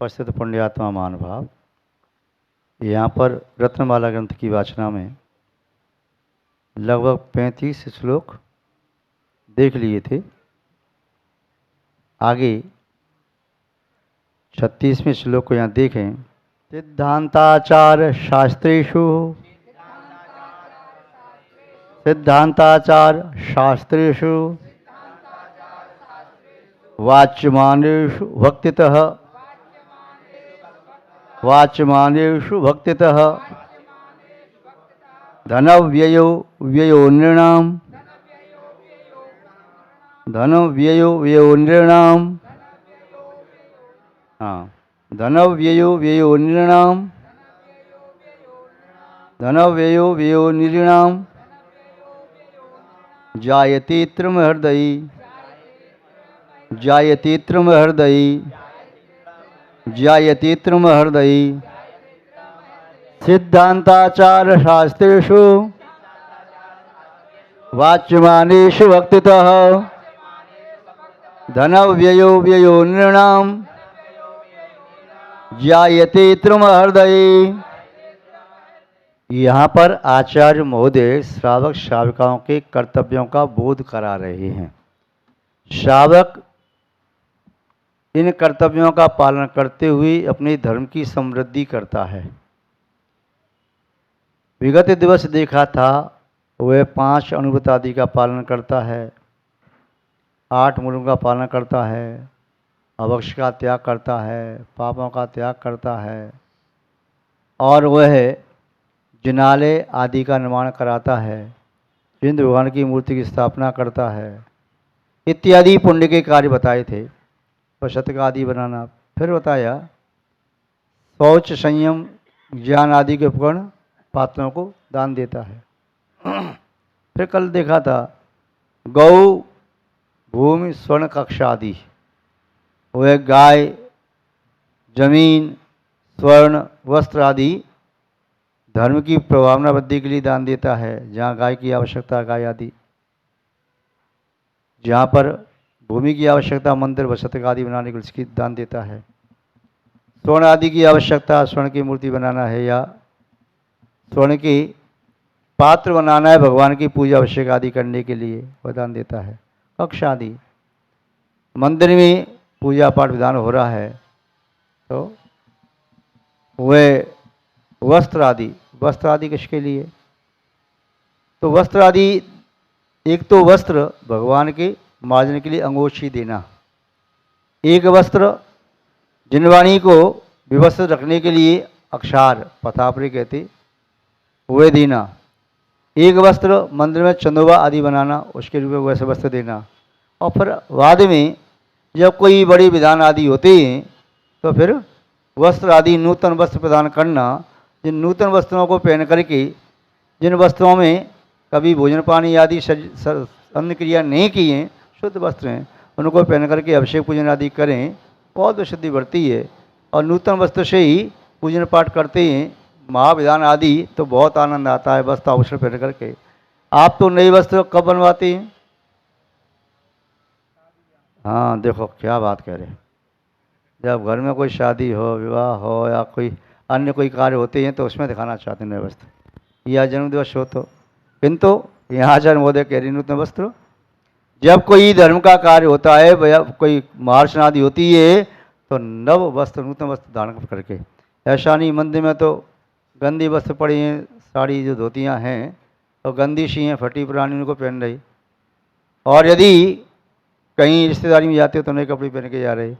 उपस्थित पुण्यात्मा महानुभाव, यहाँ पर रत्नमाला ग्रंथ की वाचना में लगभग 35 श्लोक देख लिए थे। आगे 36वें श्लोक को यहाँ देखें। सिद्धांताचार शास्त्रेषु वाच्यमानेषु भक्तितः धनव्ययो व्ययो नृणाम् धनव्ययो नृणाम् जायतीत्रम हृदयी सिद्धांताचार शास्त्रेषु वाच्यमानेषु भक्तितः धनव्ययो व्ययो नृणाम् जायतीत्रम हृदयी। यहाँ पर आचार्य महोदय श्रावक श्राविकाओं के कर्तव्यों का बोध करा रहे हैं। श्रावक इन कर्तव्यों का पालन करते हुए अपने धर्म की समृद्धि करता है। विगत दिवस देखा था, वह 5 अनुव्रत आदि का पालन करता है, 8 मूलों का पालन करता है, अभक्ष का त्याग करता है, पापों का त्याग करता है, और वह जिनालय आदि का निर्माण कराता है, इंद्र भगवान की मूर्ति की स्थापना करता है, इत्यादि पुण्य के कार्य बताए थे। शतक आदि बनाना, फिर बताया शौच संयम ज्ञान आदि के उपकरण पात्रों को दान देता है। फिर कल देखा था गौ भूमि स्वर्ण कक्षा आदि, वह गाय जमीन स्वर्ण वस्त्र आदि धर्म की प्रभावना वृद्धि के लिए दान देता है। जहाँ गाय की आवश्यकता गाय आदि, जहाँ पर भूमि की आवश्यकता मंदिर वसतक आदि बनाने के लिए उसकी दान देता है। स्वर्ण आदि की आवश्यकता स्वर्ण की मूर्ति बनाना है या स्वर्ण की पात्र बनाना है भगवान की पूजा अभिषेक आदि करने के लिए, वह दान देता है। कक्ष आदि मंदिर में पूजा पाठ विधान हो रहा है तो वह वस्त्र आदि किसके लिए? तो वस्त्र आदि, एक तो वस्त्र भगवान के मार्जन के लिए अंगोछी देना, एक वस्त्र जिनवाणी को व्यवस्थित रखने के लिए अक्षार पथापरे कहते वह देना, एक वस्त्र मंदिर में चंदोबा आदि बनाना, उसके रूप में वैसे वस्त्र देना। और फिर बाद में जब कोई बड़े विधान आदि होते हैं तो फिर वस्त्र आदि नूतन वस्त्र प्रदान करना। जिन नूतन वस्त्रों को पहन करके, जिन वस्त्रों में कभी भोजन पानी आदि अन्न क्रिया नहीं की हैं, शुद्ध वस्त्र हैं, उनको पहन करके अभिषेक पूजन आदि करें, बहुत विशुद्धि बढ़ती है। और नूतन वस्त्र से ही पूजन पाठ करते हैं, महाविधान आदि, तो बहुत आनंद आता है वस्त्र आभूषण पहन करके। आप तो नए वस्त्र कब बनवाते हैं? हाँ, देखो क्या बात कह रहे हैं। जब घर में कोई शादी हो, विवाह हो या कोई अन्य कोई कार्य होते हैं तो उसमें दिखाना चाहते हैं नए वस्त्र, या जन्मदिवस हो तो। किंतु यहाँ आचार्य महोदय कह रहे नूतन वस्त्र, जब कोई धर्म का कार्य होता है, कोई महार्चन आदि होती है तो नव वस्त्र नूतन वस्त्र धारण करके। ऐसा नहीं मंदिर में तो गंदी वस्त्र पड़ी हैं, साड़ी जो धोतियाँ हैं तो गंदी सी हैं, फटी पुरानी, उनको पहन रही। और यदि कहीं रिश्तेदारी में जाते हो तो नए कपड़े पहन के जा रहे।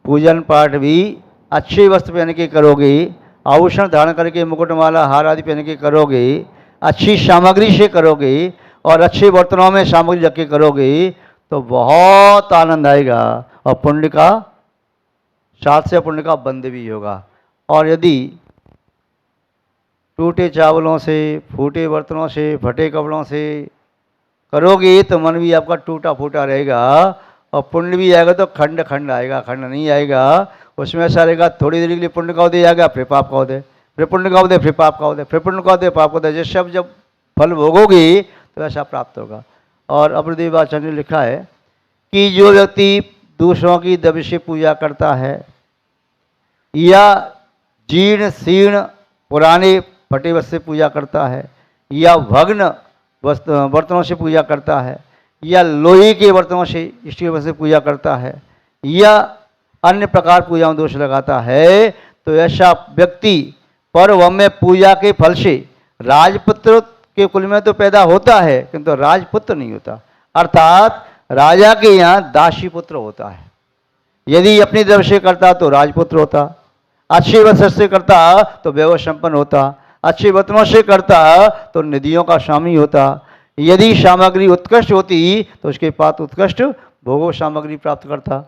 पूजन पाठ भी अच्छे वस्त्र पहन के करोगे, आभूषण धारण करके मुकुटमाला हार आदि पहन के करोगे, अच्छी सामग्री से करोगे और अच्छे बर्तनों में सामग्री रख के करोगे तो बहुत आनंद आएगा और पुण्य का साथ से पुण्य का बंध भी होगा। और यदि टूटे चावलों से, फूटे बर्तनों से, फटे कपड़ों से करोगे तो मन भी आपका टूटा फूटा रहेगा और पुण्य भी आएगा तो खंड खंड आएगा, खंड नहीं आएगा। उसमें ऐसा रहेगा थोड़ी देर के लिए पुण्य का उदय आएगा, फिर पाप का उदय, फिर पुण्य का उदय, फिर पाप का उदय, फिर पुण्य का उदय, पाप का उदय। जैसे अब जब फल भोगोगे तो ऐसा प्राप्त होगा। और अपरदेव आचार्य ने लिखा है कि जो व्यक्ति दूसरों की द्रव्य से पूजा करता है या जीर्ण शीर्ण पुराने फटे वस्त्र से पूजा करता है, या भग्न बर्तनों से पूजा करता है, या लोहे के बर्तनों से स्टील से पूजा करता है, या अन्य प्रकार पूजा में दोष लगाता है, तो ऐसा व्यक्ति पर्व में पूजा के फल से राजपुत्र के कुल में तो पैदा होता है किंतु राजपुत्र नहीं होता, अर्थात राजा के यहाँ दासी पुत्र होता है। यदि अपनी तरफ से करता तो राजपुत्र होता, अच्छे वस्त्र से करता तो वैभव संपन्न होता, अच्छे बर्तनों से करता तो निधियों का स्वामी होता, यदि सामग्री उत्कृष्ट होती तो उसके पास उत्कृष्ट भोगो सामग्री प्राप्त करता।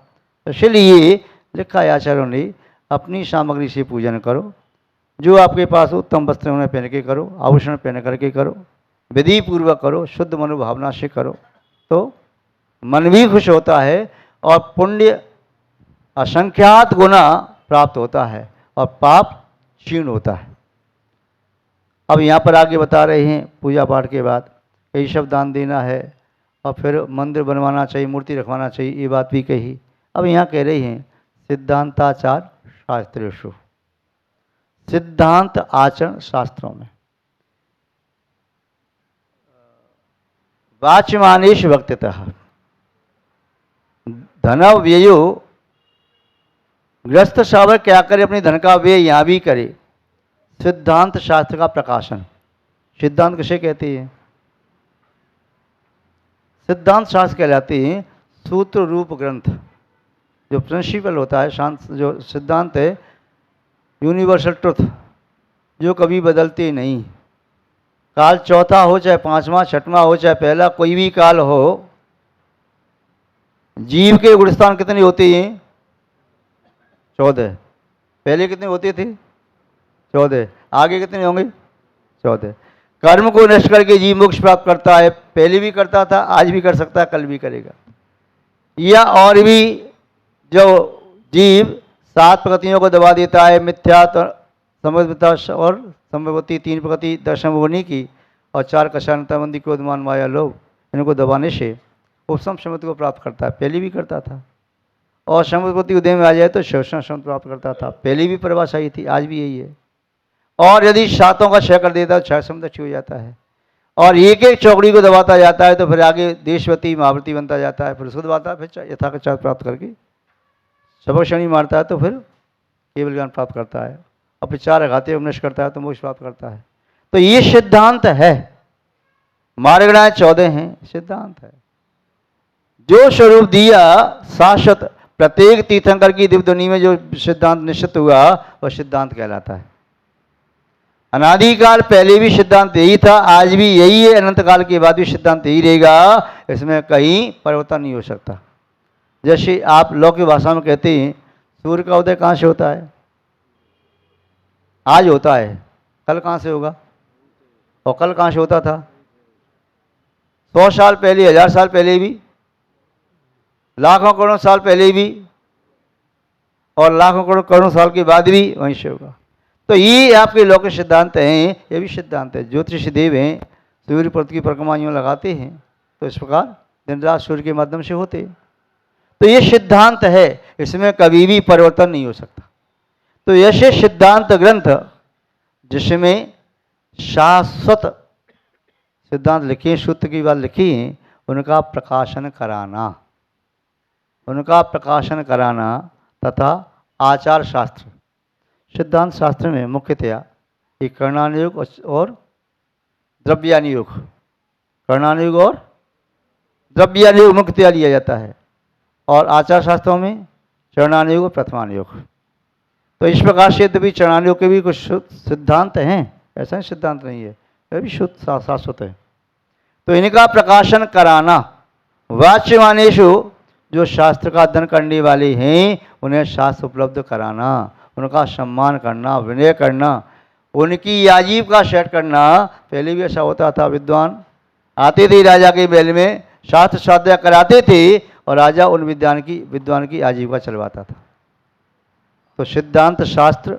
इसलिए लिखा है आचार्यों ने, अपनी सामग्री से पूजन करो, जो आपके पास उत्तम वस्त्र उन्हें पहन के करो, आभूषण पहन करके करो, विधि पूर्वक करो, शुद्ध मनोभावना से करो, तो मन भी खुश होता है और पुण्य असंख्यात गुना प्राप्त होता है और पाप क्षीण होता है। अब यहाँ पर आगे बता रहे हैं पूजा पाठ के बाद कई शब्द दान देना है और फिर मंदिर बनवाना चाहिए, मूर्ति रखवाना चाहिए, ये बात भी कही। अब यहाँ कह रही हैं सिद्धांताचार शास्त्रेषु, सिद्धांत आचरण शास्त्रों में वाच्यमानेश वक्ततः धन व्ययो, गृहस्थ शावक क्या करे, अपने धन का व्यय यहाँ भी करे। सिद्धांत शास्त्र का प्रकाशन, सिद्धांत किसे कहते हैं? सिद्धांत शास्त्र कहलाते हैं सूत्र रूप ग्रंथ। जो प्रिंसिपल होता है, शांत जो सिद्धांत है, यूनिवर्सल ट्रुथ, जो कभी बदलते नहीं। काल चौथा हो चाहे पांचवा छठवां हो चाहे पहला कोई भी काल हो, जीव के गुणस्थान कितने होते हैं? 14। पहले कितने होते थे? 14। आगे कितने होंगे? 14। कर्म को नष्ट करके जीव मोक्ष प्राप्त करता है, पहले भी करता था, आज भी कर सकता है, कल भी करेगा। या और भी जो जीव 7 प्रकृतियों को दबा देता है, मिथ्या समझता और संभवती 3 प्रकृति दर्शन होने की और 4 कषाणता मंदी क्रोध मान माया लोभ, इनको दबाने से उपसम समुद्र को प्राप्त करता है, पहले भी करता था। और समुद्रपति उदय में आ जाए तो शोषण समुद्र प्राप्त करता था, पहले भी परिभाषा ही थी, आज भी यही है। और यदि 7 का क्षय कर देता है तो 6 समुद्र छू जाता है, और एक एक चौकड़ी को दबाता जाता है तो फिर आगे देशवती महावती बनता जाता है, फिर उसको दबाता है, फिर यथा का चार प्राप्त करके सबक शनि मारता है तो फिर केवल ज्ञान प्राप्त करता है, और फिर 4 घाते नष्ट करता है तो मोक्ष प्राप्त करता है। तो ये सिद्धांत है। मार्गणाएं 14 हैं, सिद्धांत है। जो स्वरूप दिया शाश्वत, प्रत्येक तीर्थंकर की दिव्य ध्वनि में जो सिद्धांत निश्चित हुआ वह सिद्धांत कहलाता है। अनादिकाल पहले भी सिद्धांत यही था, आज भी यही है, अनंत काल के बाद भी सिद्धांत यही रहेगा, इसमें कहीं परिवर्तन नहीं हो सकता। जैसे आप लौकिक भाषा में कहते हैं सूर्य का उदय कहाँ से होता है? आज होता है, कल कहाँ से होगा? और कल कहाँ से होता था? 100 साल पहले, 1000 साल पहले भी, लाखों करोड़ों साल पहले भी, और लाखों करोड़ों साल के बाद भी वहीं से होगा। तो ये आपके लौकिक सिद्धांत हैं, ये भी सिद्धांत है। ज्योतिष देव हैं, सूर्य पृथ्वी की परिक्रमा यूँ लगाते हैं तो इस प्रकार दिन रात सूर्य के माध्यम से होते। तो ये सिद्धांत है, इसमें कभी भी परिवर्तन नहीं हो सकता। तो ऐसे सिद्धांत ग्रंथ जिसमें शाश्वत सिद्धांत लिखे, सूत्र की बात लिखी है, उनका प्रकाशन कराना, उनका प्रकाशन कराना तथा आचार शास्त्र। सिद्धांत शास्त्र में मुख्यतया एक कर्णानुयोग और द्रव्यानुयोग, कर्णानुयोग और द्रव्यानुयोग मुख्यतया लिया जाता है, और आचार शास्त्रों में चरणानुयोग और प्रथमानुयोग। तो इस प्रकार से यद्यपि चरणानुयोग के भी कुछ सिद्धांत हैं, ऐसा सिद्धांत नहीं है, वह भी शुद्ध शाश्वत है। तो इनका प्रकाशन कराना, वाच्यमानेषु, जो शास्त्र का अध्ययन करने वाले हैं उन्हें शास्त्र उपलब्ध कराना, उनका सम्मान करना, विनय करना, उनकी आजीविका सेट करना। पहले भी ऐसा होता था, विद्वान आते थे राजा के महल में, शास्त्र स्वाध्याय कराते थे और राजा उन विद्वान की आजीविका चलवाता था। तो सिद्धांत शास्त्र,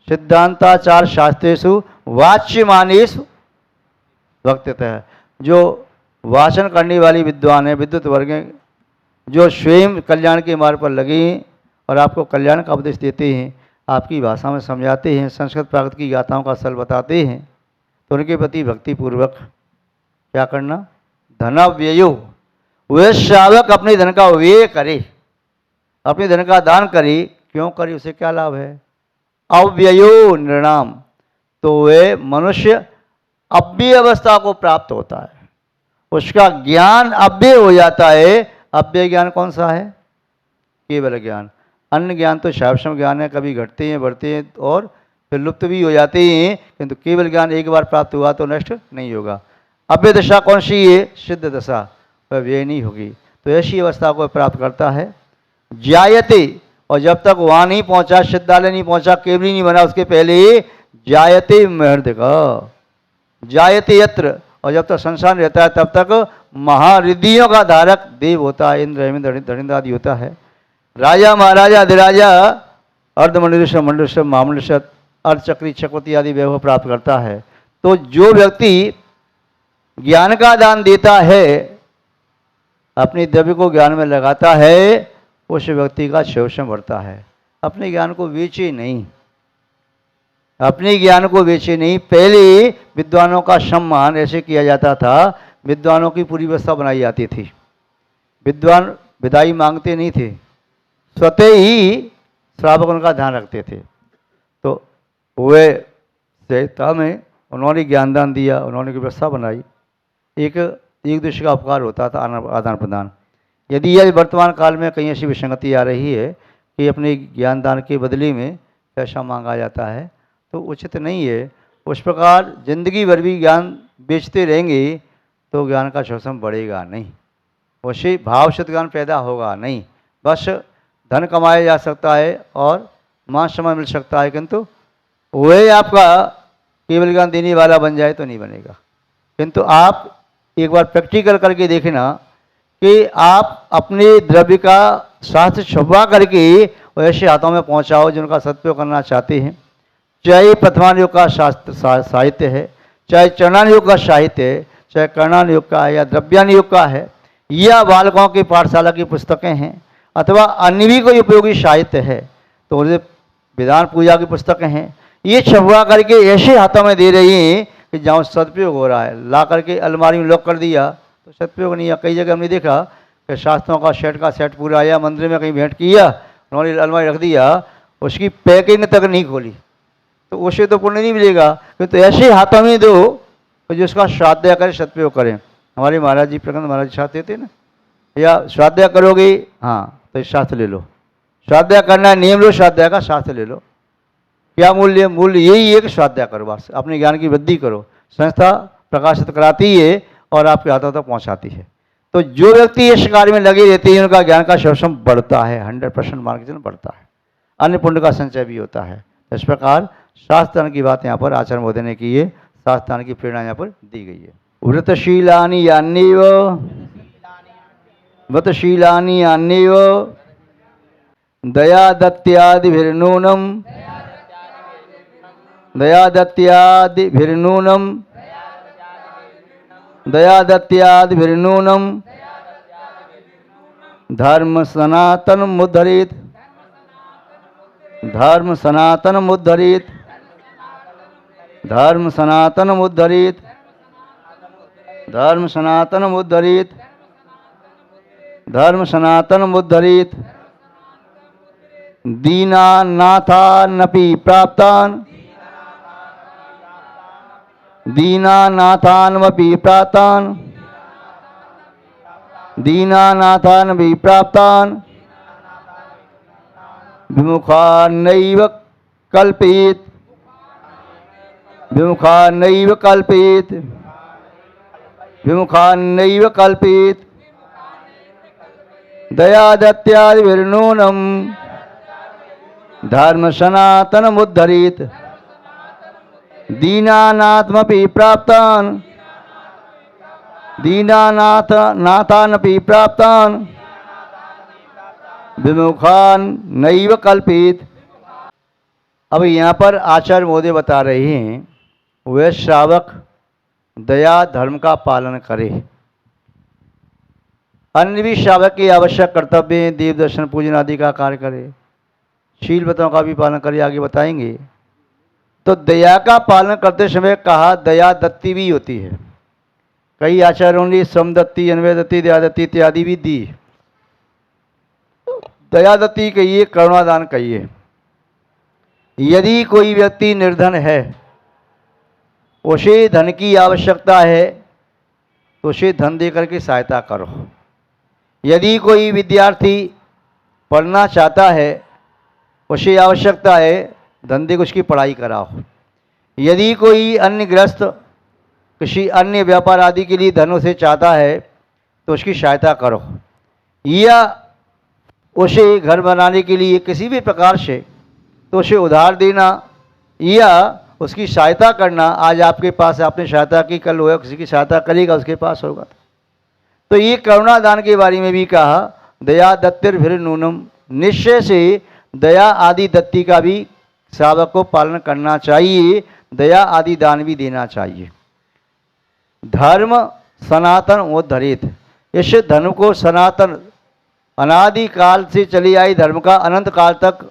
सिद्धांताचार शास्त्रेषु वाच्यमानेषु वक्ततः, जो वाचन करने वाली विद्वान है, विद्युत वर्ग हैं, जो स्वयं कल्याण के मार्ग पर लगे हैं और आपको कल्याण का उपदेश देते हैं, आपकी भाषा में समझाते हैं, संस्कृत प्राकृत की गाथाओं का सल बताते हैं, तो उनके प्रति भक्तिपूर्वक क्या करना, धनाव्ययो, वह श्रावक अपने धन का व्यय करे, अपने धन का दान करे। क्यों करे, उसे क्या लाभ है, अव्ययो नृणाम, तो वह मनुष्य अव्यय अवस्था को प्राप्त होता है, उसका ज्ञान अव्यय हो जाता है। अव्यय ज्ञान कौन सा है, केवल ज्ञान। अन्य ज्ञान तो शाश्वत ज्ञान है, कभी घटते हैं बढ़ते हैं और फिर लुप्त भी हो जाते हैं, किंतु केवल ज्ञान एक बार प्राप्त हुआ तो नष्ट नहीं होगा। अव्यय दशा कौन सी है, सिद्ध दशा, वह व्यय नहीं होगी। तो ऐसी अवस्था को प्राप्त करता है। जायते, और जब तक वहाँ नहीं पहुँचा, सिद्धालय नहीं पहुँचा, केवली नहीं बना, उसके पहले जायते महर्दक, जायते यत्र, और जब तक संसार रहता है तब तक महारिद्धियों का धारक देव होता है, इंद्र हेमंत धरिंद्र आदि होता है। राजा महाराजा अधिराजा अर्धमंडलेश्वर मंडलेश्वर महामंडलेश्वर अर्धचक्री चक्रवर्ती आदि वैभव प्राप्त करता है। तो जो व्यक्ति ज्ञान का दान देता है, अपने द्रव्य को ज्ञान में लगाता है, उस व्यक्ति का शोषण बढ़ता है। अपने ज्ञान को बेचे नहीं, अपने ज्ञान को बेचे नहीं। पहले विद्वानों का सम्मान ऐसे किया जाता था, विद्वानों की पूरी व्यवस्था बनाई जाती थी, विद्वान विदाई मांगते नहीं थे, स्वतः ही श्रावक उनका ध्यान रखते थे। तो वे सहता में उन्होंने ज्ञानदान दिया, उन्होंने व्यवस्था बनाई, एक दूसरे का उपकार होता था, आदान प्रदान। यदि यह वर्तमान काल में कहीं ऐसी विसंगति आ रही है कि अपने ज्ञानदान के बदले में पैसा मांगा जाता है, तो उचित नहीं है। उस प्रकार जिंदगी भर भी ज्ञान बेचते रहेंगे तो ज्ञान का शोषण बढ़ेगा नहीं, वैसे भावशुद्ध ज्ञान पैदा होगा नहीं। बस धन कमाया जा सकता है और मान सम्मान मिल सकता है, किंतु वह आपका केवल ज्ञान देने वाला बन जाए तो नहीं बनेगा। किंतु आप एक बार प्रैक्टिकल करके देखना कि आप अपने द्रव्य का शास्त्र छुपा करके ऐसे हाथों में पहुंचाओ जिनका सदुपयोग करना चाहते हैं। चाहे प्रथमान युग का शास्त्र साहित्य है, चाहे चरणान युग का साहित्य है, चाहे कर्णान युग का है या द्रव्यान युग का है, या बालकों की पाठशाला की पुस्तकें हैं, अथवा अन्य भी कोई उपयोगी साहित्य है, तो उनसे विधान पूजा की पुस्तकें हैं, ये छपवा करके ऐसे हाथों में दे रही हैं कि जहाँ सदुपयोग हो रहा है। ला करके अलमारी में लॉक कर दिया तो सदुपयोग नहीं है। कई जगह हमने देखा कि शास्त्रों का सेट पूरा आया, मंदिर में कहीं भेंट किया, उन्होंने अलमारी रख दिया, उसकी पैकिंग तक नहीं खोली, तो उसे तो पुण्य नहीं मिलेगा। तो ऐसे हाथों में दो तो जिसका श्राद्ध करें, सदुपयोग करें। हमारे महाराज जी प्रकंद महाराज जी श्राद्ध देते ना, या श्राद्ध करोगे हाँ तो शास्त्र ले लो, श्राद्ध करना नियम लो, श्राद्ध का शास्त्र ले लो। क्या मूल्य, मूल्य यही है कि श्राद्ध करो, बस अपने ज्ञान की वृद्धि करो। संस्था प्रकाशित कराती है और आपके हाथों तक पहुंचाती है। तो जो व्यक्ति इस कार्य में लगे रहते हैं उनका ज्ञान का शोषण बढ़ता है, 100% मान के बढ़ता है, अन्य पुण्य का संचय भी होता है। इस प्रकार शास्त्र की बात यहाँ पर आचार्य महोदय ने की है, शास्त्र की प्रेरणा यहाँ पर दी गई है। व्रतशीलानि यान्येव, व्रतशीलानि यान्येव दयादत्यादिभिर्नूनम्, दयादत्यादिभिर्नूनम्, दयादत्यादिभिर्नूनम् धर्म सनातनमुद्धरेत्, धर्म सनातनमुद्धरेत्, धर्म सनातनमुद्धरेत्, धर्म सनातनमुद्धरेत्, धर्म सनातनमुद्धरेत्। दीनानाथानपि प्राप्तान्, दीनानाथानपि प्राप्तान्, दीनानाथानपि प्राप्तान् विमुखान्नैव कल्पयेत्, विमुखान्नैव कल्पयेत्, विमुखान्नैव कल्पयेत्। दयादत्यादिभिर्नूनम् धर्म सनातनमुद्धरेत्, दीनानाथमपि प्राप्तान्, दीनानाथानपि प्राप्तान् विमुखान् नैव कल्पयेत्। अब यहाँ पर आचार्य महोदय बता रहे हैं वह श्रावक दया धर्म का पालन करे। अन्य भी श्रावक के आवश्यक कर्तव्य हैं, देव दर्शन पूजन आदि का कार्य करे, शील व्रतों का भी पालन करिए, आगे बताएंगे। तो दया का पालन करते समय कहा दया दत्ती भी होती है। कई आचार्यों ने समदत्ती, अन्वय दत्ती, दया दत्ती इत्यादि भी दी। दया दत्ती कहिए, करुणादान कहिए। यदि कोई व्यक्ति निर्धन है, उसे धन की आवश्यकता है, तो उसे धन देकर के सहायता करो। यदि कोई विद्यार्थी पढ़ना चाहता है, उसे आवश्यकता है, धन देकर उसकी पढ़ाई कराओ। यदि कोई अन्य ग्रस्त किसी अन्य व्यापार आदि के लिए धन उसे चाहता है, तो उसकी सहायता करो। या उसे घर बनाने के लिए किसी भी प्रकार से, तो उसे उधार देना या उसकी सहायता करना। आज आपके पास आपने सहायता की, कल वो किसी की सहायता करेगा, उसके पास होगा। तो ये करुणादान के बारे में भी कहा, दया दत्तिर्भिर नूनम, निश्चय से दया आदि दत्ती का भी श्रावक को पालन करना चाहिए, दया आदि दान भी देना चाहिए। धर्म सनातन उद्धरित, इस धर्म को सनातन अनादि काल से चली आई धर्म का अनंत काल तक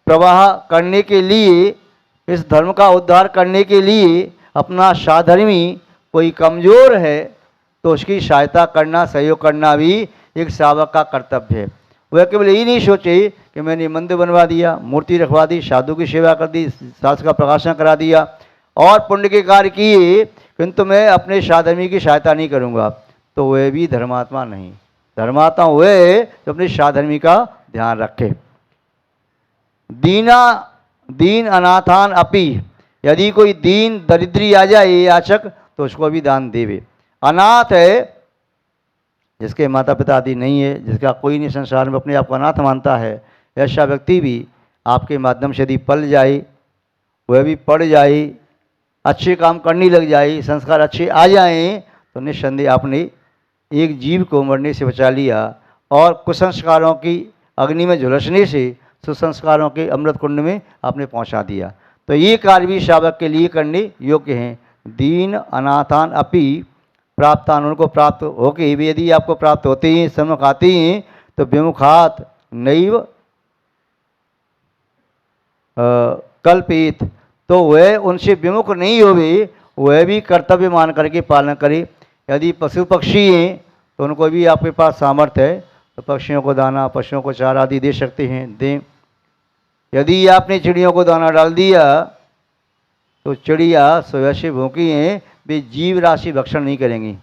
प्रवाह करने के लिए, इस धर्म का उद्धार करने के लिए अपना साधर्मी कोई कमज़ोर है तो उसकी सहायता करना, सहयोग करना भी एक श्रावक का कर्तव्य है। वह केवल यही नहीं सोचे कि मैंने मंदिर बनवा दिया, मूर्ति रखवा दी, साधु की सेवा कर दी, शास्त्र का प्रकाशन करा दिया और पुण्य के कार्य किए, किंतु मैं अपने साधर्मी की सहायता नहीं करूँगा, तो वह भी धर्मात्मा नहीं। धर्मात्मा वह जो अपने साधर्मी का ध्यान रखे। दीन अनाथान अपि, यदि कोई दीन दरिद्री आ जाए याचक, तो उसको भी दान देवे। अनाथ है, जिसके माता पिता आदि नहीं है, जिसका कोई नहीं संसार में, अपने आप को अनाथ मानता है, ऐसा व्यक्ति भी आपके माध्यम से यदि पल जाए, वह भी पढ़ जाए, अच्छे काम करने लग जाए, संस्कार अच्छे आ जाएं, तो निस्संदेह आपने एक जीव को मरने से बचा लिया और कुसंस्कारों की अग्नि में झुलसने से सुसंस्कारों के अमृत कुंड में आपने पहुंचा दिया। तो ये कार्य भी श्रावक के लिए करने योग्य हैं। दीन अनाथान अपि प्राप्तान, उनको प्राप्त होके भी यदि आपको प्राप्त होते हैं, सम्मुख आते हैं, तो विमुखात नैव कल्पित, तो वह उनसे विमुख नहीं होवे, वह भी कर्तव्य मान करके पालन करे। यदि पशु पक्षी हैं तो उनको भी आपके पास सामर्थ्य है, तो पक्षियों को दाना, पशुओं को चारा आदि दे सकते हैं, दें। यदि आपने चिड़ियों को दाना डाल दिया, तो चिड़िया स्वयं से भूखी हैं, वे जीव राशि भक्षण नहीं करेंगी।